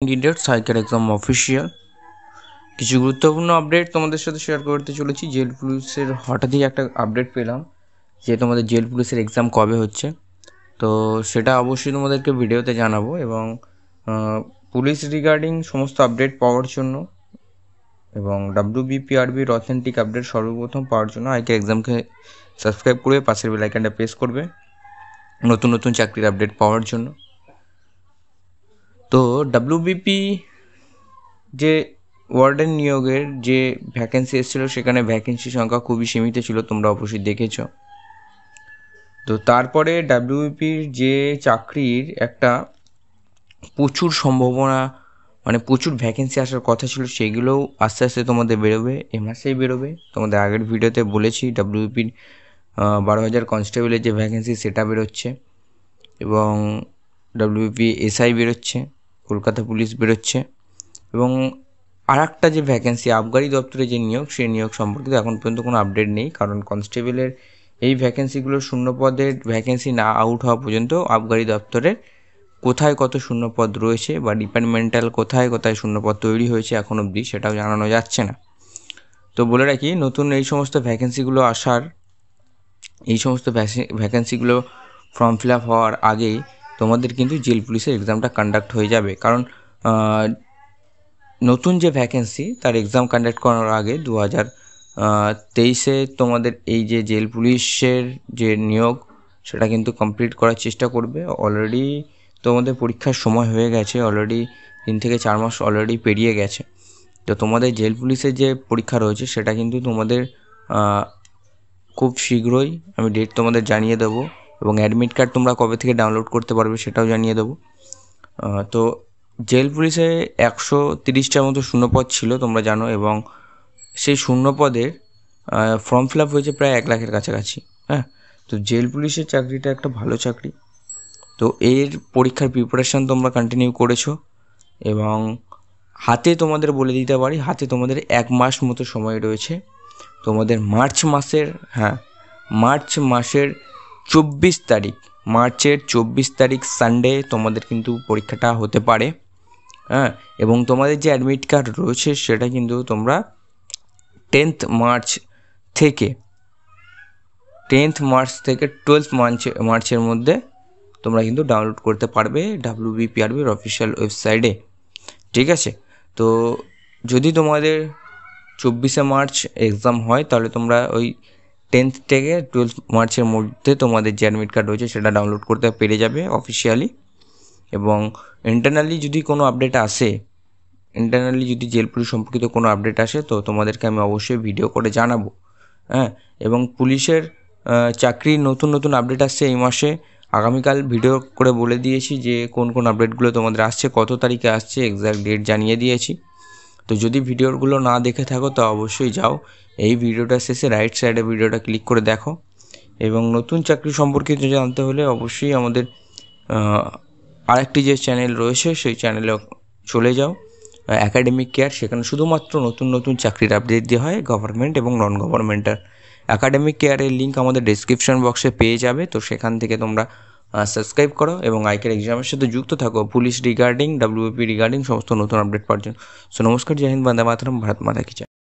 Candidate cycle exam official কিছু গুরুত্বপূর্ণ update তোমাদের সাথে শেয়ার করতে চলেছি। জেল পুলিশের হঠাৎই একটা আপডেট পেলাম যে তোমাদের জেল পুলিশের এক্সাম কবে হচ্ছে, তো সেটা অবশ্যই তোমাদেরকে ভিডিওতে জানাবো। এবং পুলিশ রিগার্ডিং সমস্ত আপডেট পাওয়ার জন্য এবং WBPRBর অথেন্টিক আপডেট সর্বপ্রথম পাওয়ার জন্য আইকে এক্সামকে সাবস্ক্রাইব করে পাশের বেল আইকনটা প্রেস করবে নতুন নতুন চাকরির আপডেট পাওয়ার জন্য। তো WBP যে ওয়ার্ডেন নিয়োগের যে ভ্যাকেন্সি এসেছিলো সেখানে ভ্যাকেন্সি সংখ্যা খুবই সীমিত ছিল, তোমরা অবশ্যই দেখেছ। তো তারপরে WBPর যে চাকরির একটা প্রচুর সম্ভাবনা, মানে প্রচুর ভ্যাকেন্সি আসার কথা ছিল, সেগুলোও আস্তে আস্তে তোমাদের বেরোবে, এ মাসেই বেরোবে। তোমাদের আগের ভিডিওতে বলেছি WBPর 12,000 কনস্টেবলের যে ভ্যাকেন্সি সেটা বেরোচ্ছে, এবং WBP SI বেরোচ্ছে, কলকাতা পুলিশ বেরোচ্ছে, এবং আর একটা যে ভ্যাকেন্সি আবগারি দপ্তরে যে নিয়োগ, সেই নিয়োগ সম্পর্কিত এখন পর্যন্ত কোনো আপডেট নেই। কারণ কনস্টেবলের এই ভ্যাকেন্সিগুলো শূন্যপদের ভ্যাকেন্সি না আউট হওয়া পর্যন্ত আবগারি দপ্তরের কোথায় কত শূন্যপদ রয়েছে বা ডিপার্টমেন্টাল কোথায় কোথায় শূন্যপদ তৈরি হয়েছে এখন অবধি সেটাও জানানো যাচ্ছে না। তো বলে রাখি, নতুন এই সমস্ত ভ্যাকেন্সিগুলো আসার, এই সমস্ত ভ্যাকেন্সিগুলো ফর্ম ফিল আপ হওয়ার আগেই তোমাদের কিন্তু জেল পুলিশের এক্সামটা কন্ডাক্ট হয়ে যাবে। কারণ নতুন যে ভ্যাকেন্সি তার এক্সাম কন্ডাক্ট করার আগে 2023-এ তোমাদের এই যে জেল পুলিশের যে নিয়োগ সেটা কিন্তু কমপ্লিট করার চেষ্টা করবে। অলরেডি তোমাদের পরীক্ষার সময় হয়ে গেছে, অলরেডি 3 থেকে 4 মাস অলরেডি পেরিয়ে গেছে। তো তোমাদের জেল পুলিশের যে পরীক্ষা রয়েছে সেটা কিন্তু তোমাদের খুব শীঘ্রই আমি ডেট তোমাদের জানিয়ে দেবো, এবং অ্যাডমিট কার্ড তোমরা কবে থেকে ডাউনলোড করতে পারবে সেটাও জানিয়ে দেবো। তো জেল পুলিশে 130টার মতো শূন্যপদ ছিল তোমরা জানো, এবং সেই শূন্যপদের ফর্ম ফিল আপ হয়েছে প্রায় 1 লাখের কাছাকাছি। হ্যাঁ, তো জেল পুলিশের চাকরিটা একটা ভালো চাকরি। তো এর পরীক্ষার প্রিপারেশান তোমরা কন্টিনিউ করেছো, এবং হাতে তোমাদের বলে দিতে পারি, হাতে তোমাদের 1 মাস মতো সময় রয়েছে। তোমাদের মার্চ মাসের 24 তারিখ, মার্চের 24 তারিখ সানডে তোমাদের কিন্তু পরীক্ষাটা হতে পারে। হ্যাঁ, এবং তোমাদের যে অ্যাডমিট কার্ড রয়েছে সেটা কিন্তু তোমরা 10th মার্চ থেকে 12th মার্চের মধ্যে তোমরা কিন্তু ডাউনলোড করতে পারবে WBPRBর অফিসিয়াল ওয়েবসাইটে। ঠিক আছে, তো যদি তোমাদের 24শে মার্চ এক্সাম হয় তাহলে তোমরা ওই 10th থেকে 12th মার্চের মধ্যে তোমাদের যে অ্যাডমিট কার্ড রয়েছে সেটা ডাউনলোড করতে পেরে যাবে অফিসিয়ালি। এবং ইন্টারনালি যদি কোনো আপডেট আসে, যদি জেল পুলিশ সম্পর্কিত কোনো আপডেট আসে তো তোমাদেরকে আমি অবশ্যই ভিডিও করে জানাবো। হ্যাঁ, এবং পুলিশের চাকরির নতুন নতুন আপডেট আসছে এই মাসে। আগামীকাল ভিডিও করে বলে দিয়েছি যে কোন কোন আপডেটগুলো তোমাদের আসছে, কত তারিখে আসছে, এক্স্যাক্ট ডেট জানিয়ে দিয়েছি। তো যদি ভিডিওগুলো না দেখে থাকো তো অবশ্যই যাও, এই ভিডিওটা শেষে রাইট সাইডে ভিডিওটা ক্লিক করে দেখো। এবং নতুন চাকরি সম্পর্কিত জানতে হলে অবশ্যই আমাদের আরেকটি যে চ্যানেল রয়েছে সেই চ্যানেলে চলে যাও, একাডেমিক কেয়ার। সেখানে শুধুমাত্র নতুন নতুন চাকরির আপডেট দেওয়া হয়, গভর্নমেন্ট এবং নন গভর্নমেন্টাল। একাডেমিক কেয়ারের লিঙ্ক আমাদের ডেসক্রিপশন বক্সে পেয়ে যাবে, তো সেখান থেকে তোমরা সাবস্ক্রাইব করো এবং আইকের এক্সামের সাথে যুক্ত থাকো পুলিশ রিগার্ডিং, WBP রিগার্ডিং সমস্ত নতুন আপডেট পাওয়ার জন্য। সো নমস্কার, জয় হিন্দ, বন্দে মাতরম, ভারত মাতা কি জয়।